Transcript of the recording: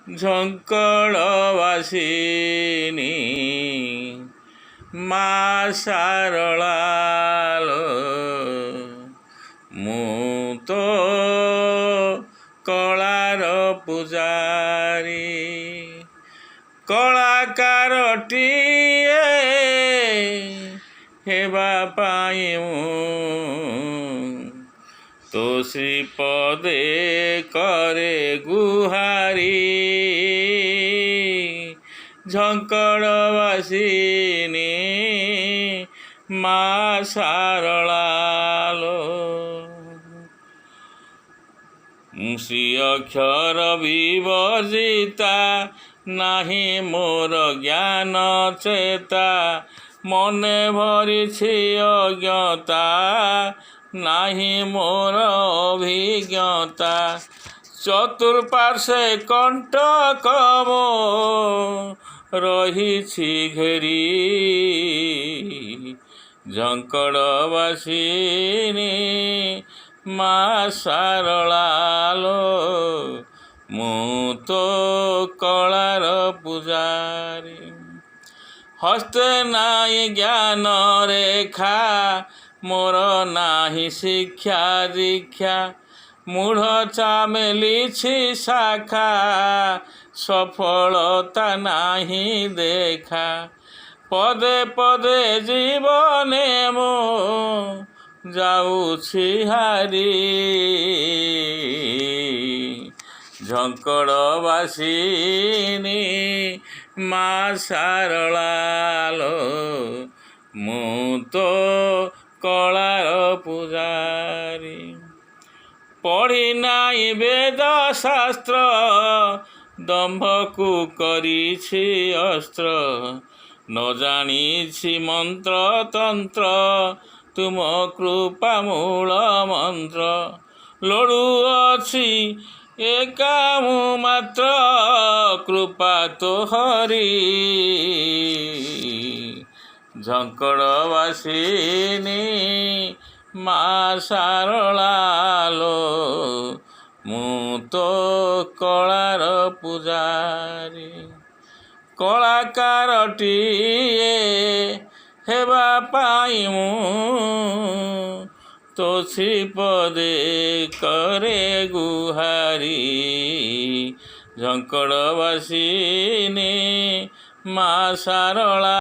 ଝଙ୍କଡ଼ବାସିନୀ ମା ଶାରଳା ଲୋ ମୁଁ ତ କଳାର ପୂଜାରୀ କଳାକାରଟିଏ ହେବା ପାଇଁ ତୋ ଶ୍ରୀପଦେ କରେ ଗୁହାରି ଝଙ୍କଡ଼ବାସିନୀ ମା ଶାରଳା ଲୋ ଶ୍ରୀ ଅକ୍ଷର ବିବର୍ଜିତା ନାହିଁ ମୋର ଜ୍ଞାନ ଚେତା ମନେ ଭରିଛି ଅଜ୍ଞତା ନାହିଁ ମୋର ଅଭିଜ୍ଞତା ଚତୁଃପାର୍ଶ୍ୱେ କଣ୍ଟକ ମୋ ରହିଛି ଘେରି ଝଙ୍କଡ଼ବାସିନୀ ମା ଶାରଳା ଲୋ ମୁଁ ତ କଳାର ପୂଜାରୀ ହସ୍ତେ ନାହିଁ ଜ୍ଞାନ ରେଖା ମୋର ନାହିଁ ଶିକ୍ଷା ଦୀକ୍ଷା ମୂଢ଼ ଚାମେଲିଛି ଶାଖା ସଫଳତା ନାହିଁ ଦେଖା ପଦେ ପଦେ ଜୀବନେ ମୁଁ ଯାଉଛି ହାରି ଝଙ୍କଡ଼ବାସିନୀ ମା ଶାରଳା ଲୋ ମୁଁ ତ କଳାର ପୂଜାରୀ ପଢ଼ି ନାହିଁ ବେଦ ଶାସ୍ତ୍ର ଦମ୍ଭକୁ କରିଛି ଅସ୍ତ୍ର ନ ଜାଣିଛି ମନ୍ତ୍ର ତନ୍ତ୍ର ତୁମ କୃପା ମୂଳ ମନ୍ତ୍ର ଲୋଡ଼ୁଅଛି ଏକା ମୁଁ ମାତ୍ର କୃପା ତୋହରି ଝଙ୍କଡ଼ବାସିନୀ ମା ଶାରଳା ଲୋ ମୁଁ ତ କଳାର ପୂଜାରୀ କଳାକାରଟିଏ ହେବା ପାଇଁ ତୋ ଶ୍ରୀପଦେ କରେ ଗୁହାରି ଝଙ୍କଡ଼ବାସିନୀ ମା ଶାରଳା।